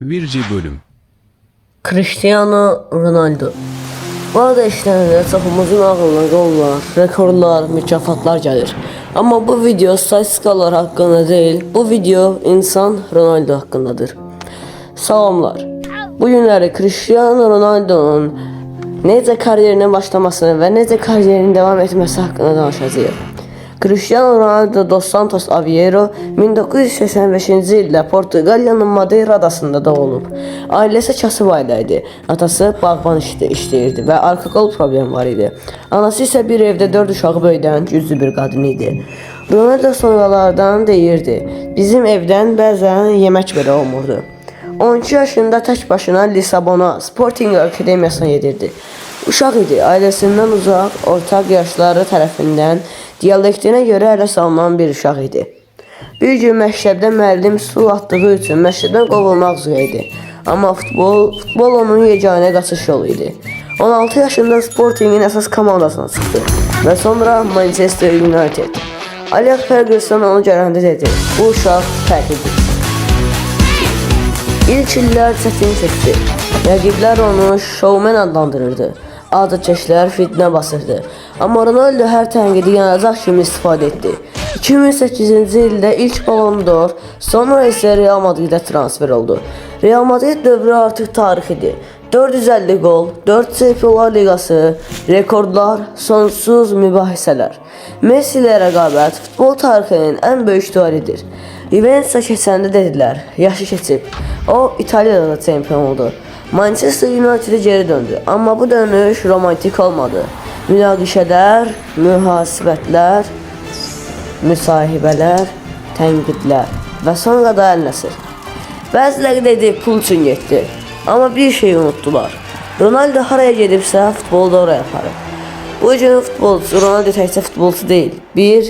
Birinci bölüm. Cristiano Ronaldo. Bu arada işlerinde çoxumuzun ağlına qollar, rekordlar, mükafatlar gəlir. Amma bu video statistikalar haqqında deyil, bu video insan Ronaldo haqqındadır. Salamlar. Bu günləri Cristiano Ronaldo'nun necə kariyerinin başlamasını və necə kariyerinin devam etməsi haqqında danışacağıq. Cristiano Ronaldo dos Santos Aveiro 1985-ci ildə Portuqaliyanın Madeira adasında doğulub. Ailəsi kasıb ailə idi. Atası bağban işləyirdi və arka qol problemi var idi. Anası isə bir evdə 4 uşağı böyüdən güclü bir qadın idi. Ronaldo sonralardan deyirdi: "Bizim evdən bəzən yemək belə olmurdu." 12 yaşında tək başına Lisabona Sporting Akademiyasına gedirdi. Uşaq idi, ailəsindən uzaq, ortaq yaşları tərəfindən dialektinə görə ələ salınan bir uşaq idi. Bir gün məktəbdə müəllim su atdığı üçün məktəbdən qovulmaq üzrə idi. Amma futbol onun yeganə qaçış yolu idi. 16 yaşında Sporting'in əsas komandasına çıxdı və sonra Manchester United. Alex Ferguson onu görəndə dedi: "Bu uşaq fərqlidir." İlk illər çətin çəkdi. Rəqiblər onu showman adlandırırdı. Adətçilər fitnə basırdı. Amma Ronaldo hər tənqidi yanacaq kimi istifadə etdi. 2008-ci ildə ilk Ballon d'Or, sonra isə Real Madridə transfer oldu. Real Madrid dövrü artıq tarix idi. 450 gol, 4 Çempionlar Liqası, rekordlar, sonsuz mübahisələr. Messi ilə rəqabət futbol tarixinin ən böyük duelidir. Juventus'a keçəndə dedilər, yaşı keçib. O, İtaliyada da çempion oldu. Manchester United'e geri döndü. Amma bu dönüş romantik olmadı. Münaqişələr, mühasibətlər, müsahibələr, tənqidlər və sonra da əl nəsir. Bəziləri dedi pul üçün getdi. Amma bir şey unutdular. Ronaldo haraya gedibsə futbolu da oraya aparıb. Bu gün futbolçu Ronaldo təkcə futbolçu deyil, bir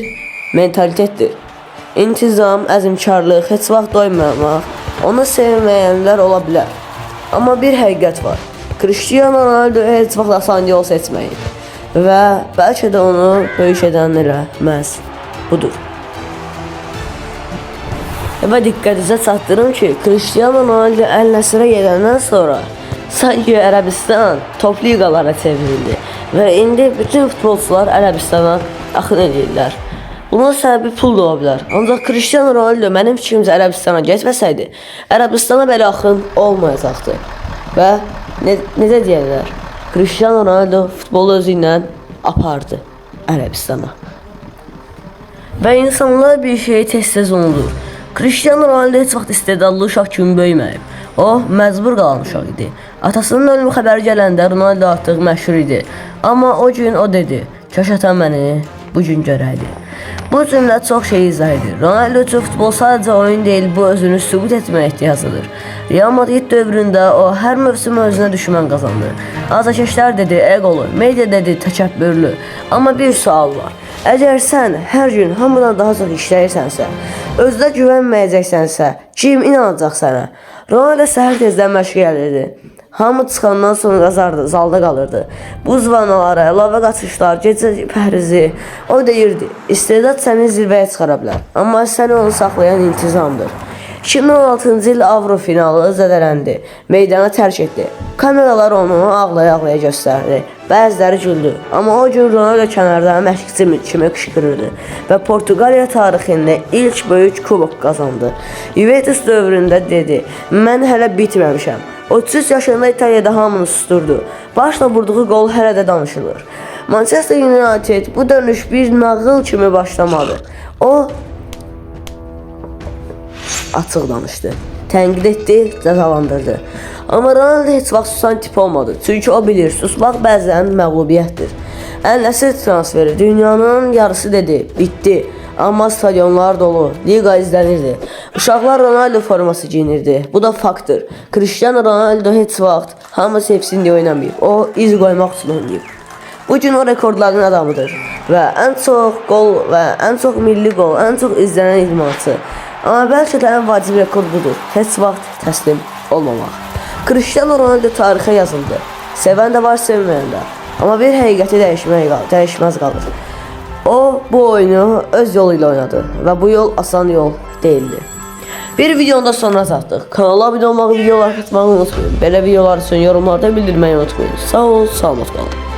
mentalitetdir. İntizam, əzmkarlıq, heç vaxt doymamaq, onu sevməyənlər ola bilər. Amma bir həqiqət var. Cristiano Ronaldo heç vaxt asan yol seçməyib. Və bəlkə də onu böyük edən elə məhz budur. Və diqqətinizə çatdırım ki, Cristiano Ronaldo Əl Nəsirə gedəndən sonra sanki Ərəbistan top liqalara çevrildi. Və indi bütün futbolçular Ərəbistana axın edirlər. Bunun səbəbi pul da ola bilər. Ancaq Cristiano Ronaldo mənim fikrimcə Ərəbistana getməsəydi, Ərəbistana belə axın olmayacaqdı. Və necə deyirlər? Cristiano Ronaldo futbolu özü ilə apardı Ərəbistana. Və insanlar bir şeyi tez-tez unudur. Cristiano Ronaldo heç vaxt istedadlı uşaq kimi böyüməyib. O, məcbur qalan uşaq idi. Atasının ölümü xəbəri gələndə Ronaldo artıq məşhur idi. Amma o gün o dedi: "Kaş atam məni bu gün görəydi." Bu cümlə çox şey izah edir. Ronaldo üçün futbol sadəcə oyun deyil, bu özünü sübut etməyə ehtiyacıdır. Real Madrid dövründə o hər mövsüm özünə düşmən qazandı. Azarkeşlər dedi eqolu, media dedi təkəbbürlü. Amma bir sual var. Əgər sən hər gün hamıdan daha çox işləyirsənsə, özünə güvənməyəcəksənsə, kim inanacaq sənə? Ronaldo səhər tezdən məşqə gəlirdi. Hamı çıxandan sonra zalda qalırdı. Buz vanaları, əlavə qaçışlar, gecə pəhrizi. O deyirdi, istedad səni zirvəyə çıxara bilər. Amma səni onu saxlayan intizamdır. 2016-cı il Avro finalı zədələndi. Meydanı tərk etdi. Kameralar onu ağlaya-ağlaya göstərdi. Bəziləri güldü. Amma o gün Ronaldo kənarda məşqçi kimi qışqırırdı. Və Portuqaliya tarixində ilk böyük kubok qazandı. Juventus dövründə dedi, mən hələ bitməmişəm. 33 yaşında İtaliyada hamını susturdu. Başla vurduğu qol hələ də danışılır. Manchester United bu dönüş bir nağıl kimi başlamadı. O açıq danışdı, tənqid etdi, cəzalandırdı. Amma Ronaldo heç vaxt susan tip olmadı. Çünki o bilir, susmaq bəzən məğlubiyyətdir. Əl Nəsir transferi dünyanın yarısı dedi, bitdi. Amma stadionlar dolu, liqa izlənirdi. Uşaqlar Ronaldo forması giyinirdi. Bu da faktdır. Cristiano Ronaldo heç vaxt hamı sevsin deyə oynamayıb. O iz qoymaq üçün oynayıb. Bugün o rekordların adamıdır. Və ən çox gol və ən çox milli gol, ən çox izlənən idmançı. Amma bəlkə də ən vacib rekord budur. Heç vaxt təslim olmamaq. Cristiano Ronaldo tarixə yazıldı. Sevən də var, sevməyən də. Amma bir həqiqəti dəyişməz qalır. O bu oyunu öz yolu ilə oynadı və bu yol asan yol değildi. Bir videonun da sonuna çatdıq. Kanala abunə olmağı, videolar atmağı unutmayın. Belə videolar üçün yorumlarda bildirməyi unutmayın. Sağ ol, salamat qalın.